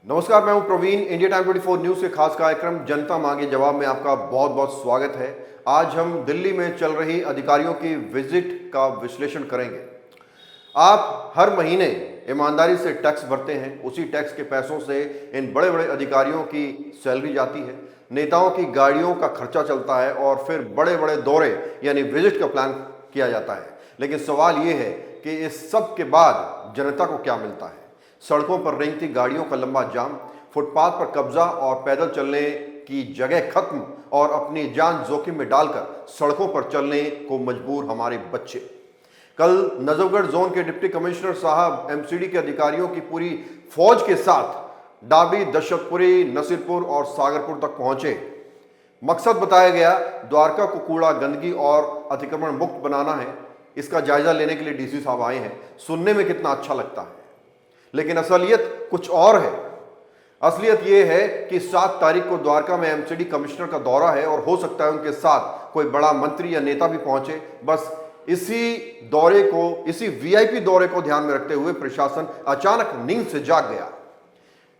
नमस्कार, मैं हूं प्रवीण। इंडिया टाइम 24 न्यूज के खास कार्यक्रम जनता मांगे जवाब में आपका बहुत बहुत स्वागत है। आज हम दिल्ली में चल रही अधिकारियों की विजिट का विश्लेषण करेंगे। आप हर महीने ईमानदारी से टैक्स भरते हैं, उसी टैक्स के पैसों से इन बड़े बड़े अधिकारियों की सैलरी जाती है, नेताओं की गाड़ियों का खर्चा चलता है और फिर बड़े बड़े दौरे यानी विजिट का प्लान किया जाता है। लेकिन सवाल ये है कि इस सब के बाद जनता को क्या मिलता है? सड़कों पर रेंगती गाड़ियों का लंबा जाम, फुटपाथ पर कब्जा और पैदल चलने की जगह खत्म और अपनी जान जोखिम में डालकर सड़कों पर चलने को मजबूर हमारे बच्चे। कल नजफगढ़ जोन के डिप्टी कमिश्नर साहब एमसीडी के अधिकारियों की पूरी फौज के साथ डाबी, दशरथपुरी, नसीरपुर और सागरपुर तक पहुंचे। मकसद बताया गया, द्वारका को कूड़ा, गंदगी और अतिक्रमण मुक्त बनाना है। इसका जायजा लेने के लिए डीसी साहब आए हैं। सुनने में कितना अच्छा लगता है, लेकिन असलियत कुछ और है। असलियत यह है कि 7 तारीख को द्वारका में एमसीडी कमिश्नर का दौरा है और हो सकता है उनके साथ कोई बड़ा मंत्री या नेता भी पहुंचे। बस इसी वीआईपी दौरे को ध्यान में रखते हुए प्रशासन अचानक नींद से जाग गया।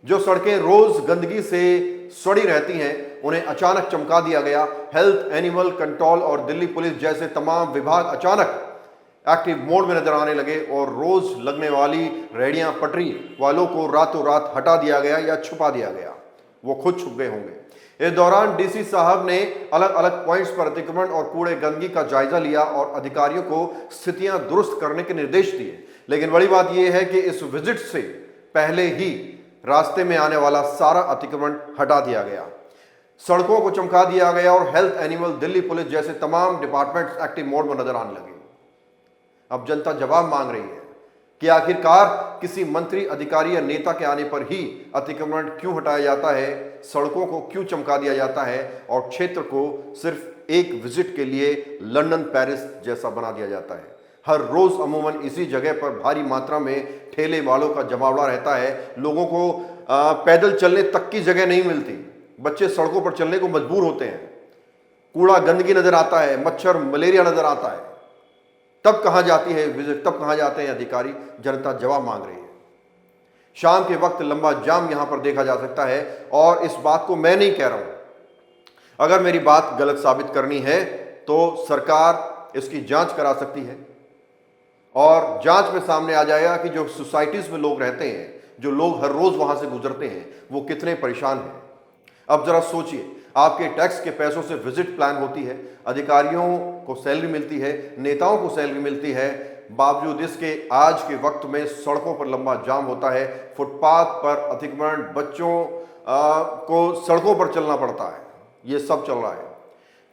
जो सड़कें रोज गंदगी से सड़ी रहती हैं, उन्हें अचानक चमका दिया गया। हेल्थ, एनिमल कंट्रोल और दिल्ली पुलिस जैसे तमाम विभाग अचानक एक्टिव मोड में नजर आने लगे और रोज लगने वाली रेहड़ियां, पटरी वालों को रातों रात हटा दिया गया या छुपा दिया गया। वो खुद छुप गए होंगे। इस दौरान डीसी साहब ने अलग अलग पॉइंट्स पर अतिक्रमण और कूड़े गंदगी का जायजा लिया और अधिकारियों को स्थितियां दुरुस्त करने के निर्देश दिए। लेकिन बड़ी बात यह है कि इस विजिट से पहले ही रास्ते में आने वाला सारा अतिक्रमण हटा दिया गया, सड़कों को चमका दिया गया और हेल्थ, एनिमल, दिल्ली पुलिस जैसे तमाम डिपार्टमेंट्स एक्टिव मोड में नजर आने लगे। अब जनता जवाब मांग रही है कि आखिरकार किसी मंत्री, अधिकारी या नेता के आने पर ही अतिक्रमण क्यों हटाया जाता है, सड़कों को क्यों चमका दिया जाता है और क्षेत्र को सिर्फ एक विजिट के लिए लंदन, पेरिस जैसा बना दिया जाता है। हर रोज अमूमन इसी जगह पर भारी मात्रा में ठेले वालों का जमावड़ा रहता है। लोगों को पैदल चलने तक की जगह नहीं मिलती। बच्चे सड़कों पर चलने को मजबूर होते हैं। कूड़ा, गंदगी नजर आता है, मच्छर, मलेरिया नजर आता है। तब कहां जाती है विजिट, तब कहां जाते हैं अधिकारी? जनता जवाब मांग रही है। शाम के वक्त लंबा जाम यहां पर देखा जा सकता है और इस बात को मैं नहीं कह रहा हूं। अगर मेरी बात गलत साबित करनी है तो सरकार इसकी जांच करा सकती है और जांच में सामने आ जाएगा कि जो सोसाइटीज में लोग रहते हैं, जो लोग हर रोज वहां से गुजरते हैं, वो कितने परेशान हैं। अब जरा सोचिए, आपके टैक्स के पैसों से विजिट प्लान होती है, अधिकारियों को सैलरी मिलती है, नेताओं को सैलरी मिलती है, बावजूद इसके आज के वक्त में सड़कों पर लंबा जाम होता है, फुटपाथ पर अतिक्रमण, बच्चों को सड़कों पर चलना पड़ता है। ये सब चल रहा है।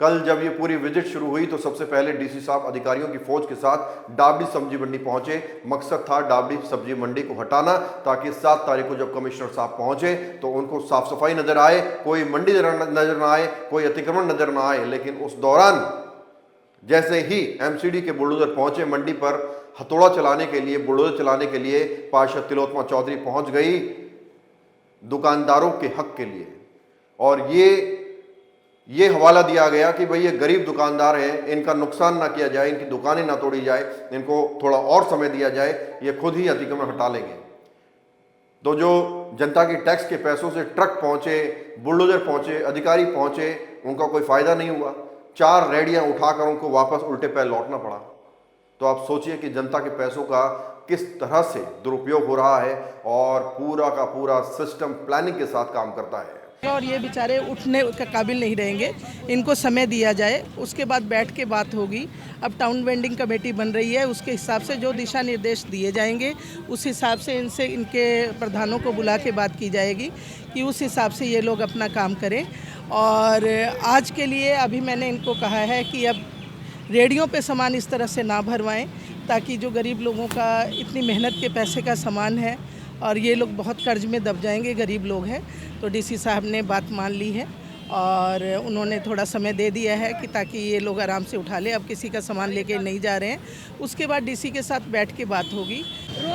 कल जब ये पूरी विजिट शुरू हुई तो सबसे पहले डीसी साहब अधिकारियों की फौज के साथ डाबडी सब्जी मंडी पहुंचे। मकसद था डाबडी सब्जी मंडी को हटाना, ताकि 7 तारीख को जब कमिश्नर साहब पहुंचे तो उनको साफ सफाई नजर आए, कोई मंडी नजर ना आए, कोई अतिक्रमण नजर ना आए। लेकिन उस दौरान जैसे ही एमसीडी के बुलडोजर पहुंचे मंडी पर हथौड़ा चलाने के लिए, बुलडोजर चलाने के लिए, पार्षद तिलोत्तमा चौधरी पहुंच गई दुकानदारों के हक के लिए और ये हवाला दिया गया कि भाई ये गरीब दुकानदार हैं, इनका नुकसान ना किया जाए, इनकी दुकानें ना तोड़ी जाए, इनको थोड़ा और समय दिया जाए, ये खुद ही अतिक्रमण हटा लेंगे। तो जो जनता के टैक्स के पैसों से ट्रक पहुंचे, बुलडोजर पहुंचे, अधिकारी पहुंचे, उनका कोई फायदा नहीं हुआ। 4 रेहड़ियां उठाकर उनको वापस उल्टे पैर लौटना पड़ा। तो आप सोचिए कि जनता के पैसों का किस तरह से दुरुपयोग हो रहा है और पूरा का पूरा सिस्टम प्लानिंग के साथ काम करता है। और ये बेचारे उठने के काबिल नहीं रहेंगे, इनको समय दिया जाए, उसके बाद बैठ के बात होगी। अब टाउन वेंडिंग कमेटी बन रही है, उसके हिसाब से जो दिशा निर्देश दिए जाएंगे उस हिसाब से इनके प्रधानों को बुला के बात की जाएगी कि उस हिसाब से ये लोग अपना काम करें। और आज के लिए अभी मैंने इनको कहा है कि अब रेडियो पे सामान इस तरह से ना भरवाएं, ताकि जो गरीब लोगों का इतनी मेहनत के पैसे का सामान है और ये लोग बहुत कर्ज में दब जाएंगे, गरीब लोग हैं। तो डीसी साहब ने बात मान ली है और उन्होंने थोड़ा समय दे दिया है कि ताकि ये लोग आराम से उठा ले। अब किसी का सामान लेके नहीं जा रहे हैं, उसके बाद डीसी के साथ बैठ के बात होगी।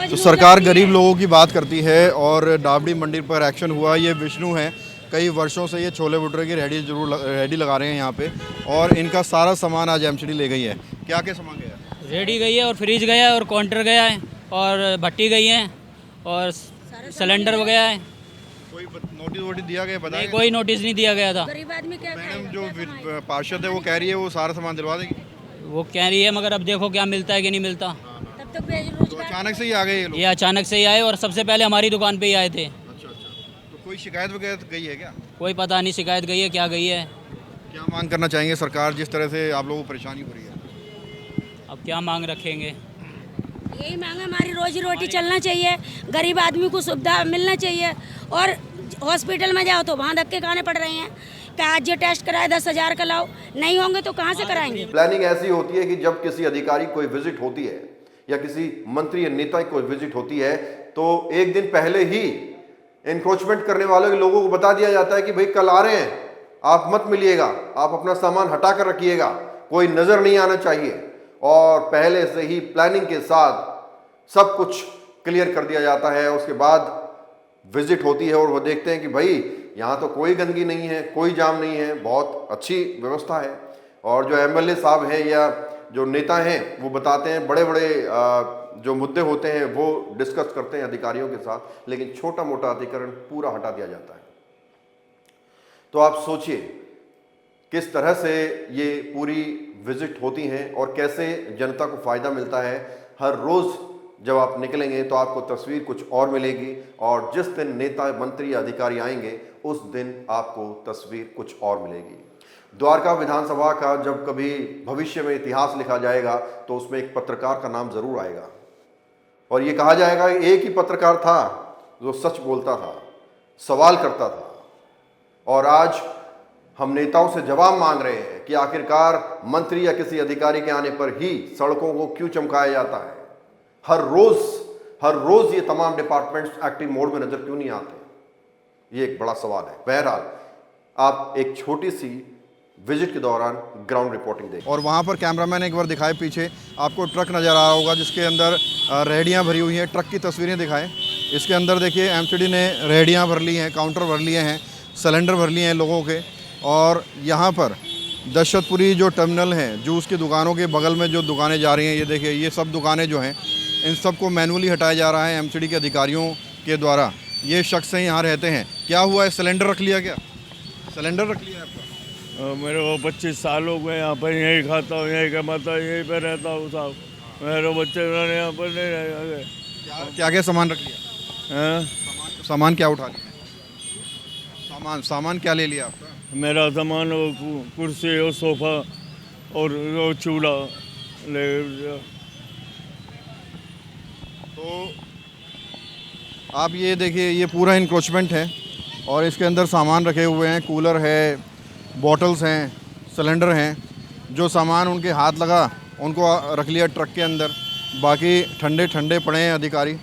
तो सरकार गरीब लोगों की बात करती है और डाबडी मंडी पर एक्शन हुआ। ये विष्णु हैं, कई वर्षों से ये छोले भटूरे की रेडी लगा रहे हैं यहाँ पे और इनका सारा सामान आज एमसीडी ले गई है। क्या क्या सामान गया? रेडी गई है और फ्रिज गया है और काउंटर गया है और भट्टी गई है और सिलेंडर गया है। कोई नोटिस वोटिस दिया गया बताया नहीं, कोई नोटिस नहीं दिया गया था। गरीब आदमी क्या मैडम जो पार्षद है वो कह रही है वो सारा सामान दिलवा देगी, वो कह रही है, मगर अब देखो क्या मिलता है कि नहीं मिलता। तब तक बेरोजगार तो अचानक से ही आ गए ये लोग। ये अचानक से ही आए और सबसे पहले हमारी दुकान पे ही आए थे। अच्छा अच्छा, तो कोई शिकायत वगैरह गई है क्या? कोई पता नहीं शिकायत गई है क्या गई है। क्या मांग करना चाहेंगे सरकार जिस तरह से आप लोगों को परेशानी हो रही है? अब क्या मांग रखेंगे। यही मांग है, हमारी रोजी रोटी चलना चाहिए, गरीब आदमी को सुविधा मिलना चाहिए। और हॉस्पिटल में जाओ तो वहाँ धक्के खाने पड़ रहे हैं कि आज ये टेस्ट कराए 10,000 का लाओ, नहीं होंगे तो कहाँ से कराएंगे। प्लानिंग ऐसी होती है कि जब किसी अधिकारी कोई विजिट होती है या किसी मंत्री या नेता की कोई विजिट होती है तो एक दिन पहले ही इंक्रोचमेंट करने वाले लोगों को बता दिया जाता है कि भाई कल आ रहे हैं, आप मत मिलिएगा, आप अपना सामान हटा कर रखिएगा, कोई नजर नहीं आना चाहिए। और पहले से ही प्लानिंग के साथ सब कुछ क्लियर कर दिया जाता है। उसके बाद विजिट होती है और वो देखते हैं कि भाई यहाँ तो कोई गंदगी नहीं है, कोई जाम नहीं है, बहुत अच्छी व्यवस्था है। और जो एमएलए साहब हैं या जो नेता हैं वो बताते हैं, बड़े बड़े जो मुद्दे होते हैं वो डिस्कस करते हैं अधिकारियों के साथ, लेकिन छोटा मोटा अतिक्रमण पूरा हटा दिया जाता है। तो आप सोचिए किस तरह से ये पूरी विजिट होती हैं और कैसे जनता को फ़ायदा मिलता है। हर रोज़ जब आप निकलेंगे तो आपको तस्वीर कुछ और मिलेगी, और जिस दिन नेता मंत्री या अधिकारी आएंगे उस दिन आपको तस्वीर कुछ और मिलेगी। द्वारका विधानसभा का जब कभी भविष्य में इतिहास लिखा जाएगा तो उसमें एक पत्रकार का नाम ज़रूर आएगा, और ये कहा जाएगा एक ही पत्रकार था जो सच बोलता था, सवाल करता था। और आज हम नेताओं से जवाब मांग रहे हैं कि आखिरकार मंत्री या किसी अधिकारी के आने पर ही सड़कों को क्यों चमकाया जाता है। हर रोज ये तमाम डिपार्टमेंट्स एक्टिव मोड में नजर क्यों नहीं आते, ये एक बड़ा सवाल है। बहरहाल आप एक छोटी सी विजिट के दौरान ग्राउंड रिपोर्टिंग देखें। और वहाँ पर कैमरामैन एक बार दिखाए, पीछे आपको ट्रक नज़र आ रहा होगा जिसके अंदर रेहड़ियाँ भरी हुई हैं। ट्रक की तस्वीरें दिखाएं। इसके अंदर देखिए एमसीडी ने रेहड़ियाँ भर ली हैं, काउंटर भर लिए हैं, सिलेंडर भर लिए हैं लोगों के। और यहाँ पर दशरथपुरी जो टर्मिनल है, जूस की दुकानों के बगल में जो दुकानें जा रही हैं, ये देखिए ये सब दुकानें जो हैं इन सब को मैनुअली हटाया जा रहा है एमसीडी के अधिकारियों के द्वारा। ये शख्स हैं यहाँ रहते हैं। क्या हुआ है, सिलेंडर रख लिया क्या? सिलेंडर रख लिया है आपका? मेरे को 25 साल हो गए यहाँ पर, यहीं खाता हूँ, यहीं कमाता हूँ, यहीं पर रहता हूँ साहब। मेरे बच्चे मैंने यहाँ पर नहीं रहे। क्या क्या सामान रख लिया? हैं? सामान क्या उठा लिया? सामान क्या ले लिया आपका? मेरा सामान वो कुर्सी और सोफ़ा और वो चूल्हा ले लिया। तो आप ये देखिए ये पूरा इंक्रोचमेंट है और इसके अंदर सामान रखे हुए हैं, कूलर है, बॉटल्स हैं, सिलेंडर हैं। जो सामान उनके हाथ लगा उनको रख लिया ट्रक के अंदर, बाकी ठंडे ठंडे पड़े हैं अधिकारी।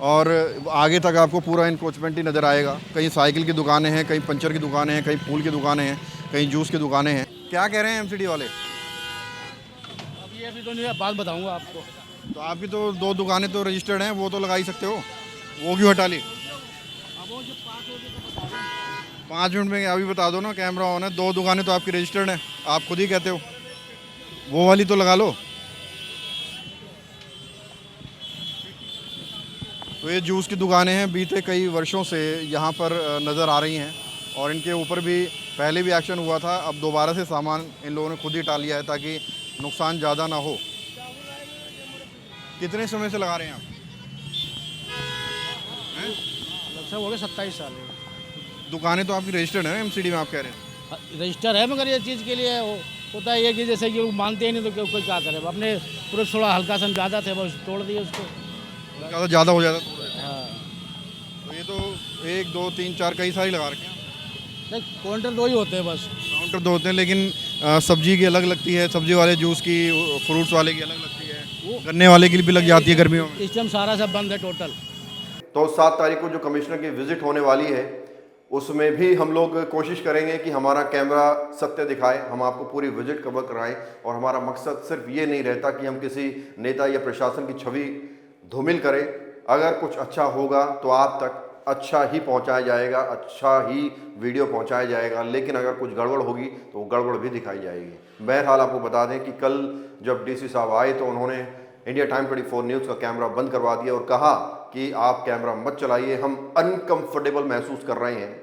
और आगे तक आपको पूरा इंक्रोचमेंट ही नज़र आएगा। कहीं साइकिल की दुकानें हैं, कहीं पंचर की दुकानें हैं, कहीं फूल की दुकानें हैं, कहीं जूस की दुकानें हैं। क्या कह रहे हैं एमसीडी वाले? अभी तो नहीं, बात बताऊंगा आपको। तो आपकी तो 2 दुकानें तो रजिस्टर्ड हैं, वो तो लगा ही सकते हो, वो क्यों हटा ली? 5 मिनट में अभी बता दो ना, कैमरा ऑन है। 2 दुकानें तो आपकी रजिस्टर्ड हैं, आप खुद ही कहते हो, वो वाली तो लगा लो। तो ये जूस की दुकानें हैं, बीते कई वर्षों से यहाँ पर नज़र आ रही हैं और इनके ऊपर भी पहले भी एक्शन हुआ था। अब दोबारा से सामान इन लोगों ने खुद ही टाल लिया है ताकि नुकसान ज़्यादा ना हो। कितने समय से लगा रहे हैं आप? लगभग हो गए 27 साल। दुकानें तो आपकी रजिस्टर्ड है एमसीडी में, आप कह रहे हैं? रजिस्टर है, मगर ये चीज़ के लिए होता है ये कि जैसे ये लोग मानते ही नहीं तो कोई क्या करे। अपने पूरे थोड़ा हल्का सा ज़्यादा थे, बस तोड़ दिए उसको। ज़्यादा हो जाता हाँ, तो ये तो 1 2 3 4 कई सारी लगा रखे हैं। नहीं, काउंटर 2 ही होते हैं बस। काउंटर 2 होते हैं, लेकिन सब्जी की अलग लगती है, सब्जी वाले जूस की, फ्रूट्स वाले की अलग लगती है, गन्ने वाले की भी लग जाती है गर्मियों में। इस टाइम सारा सब बंद है टोटल। तो 7 तारीख को जो कमिश्नर की विजिट होने वाली है उसमें भी हम लोग कोशिश करेंगे कि हमारा कैमरा सत्य दिखाए, हम आपको पूरी विजिट कवर कराएं। और हमारा मकसद सिर्फ ये नहीं रहता कि हम किसी नेता या प्रशासन की छवि धूमिल करें। अगर कुछ अच्छा होगा तो आप तक अच्छा ही पहुंचाया जाएगा, अच्छा ही वीडियो पहुंचाया जाएगा, लेकिन अगर कुछ गड़बड़ होगी तो वो गड़बड़ भी दिखाई जाएगी। बहरहाल आपको बता दें कि कल जब डीसी साहब आए तो उन्होंने इंडिया टाइम 24 न्यूज़ का कैमरा बंद करवा दिया और कहा कि आप कैमरा मत चलाइए, हम अनकंफर्टेबल महसूस कर रहे हैं,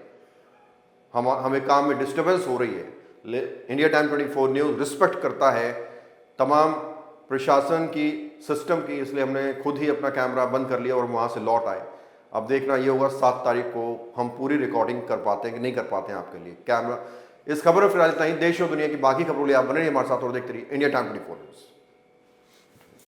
हमें काम में डिस्टर्बेंस हो रही है। इंडिया टाइम 24 न्यूज़ रिस्पेक्ट करता है तमाम प्रशासन की, सिस्टम की, इसलिए हमने खुद ही अपना कैमरा बंद कर लिया और वहाँ से लौट आए। अब देखना ये होगा 7 तारीख को हम पूरी रिकॉर्डिंग कर पाते हैं कि नहीं कर पाते हैं आपके लिए। कैमरा इस खबर में फिलहाल इतना ही। देश और दुनिया की बाकी खबरों के लिए आप बने रहिए हमारे साथ और देखते रहिए इंडिया टाइम 24 न्यूज़।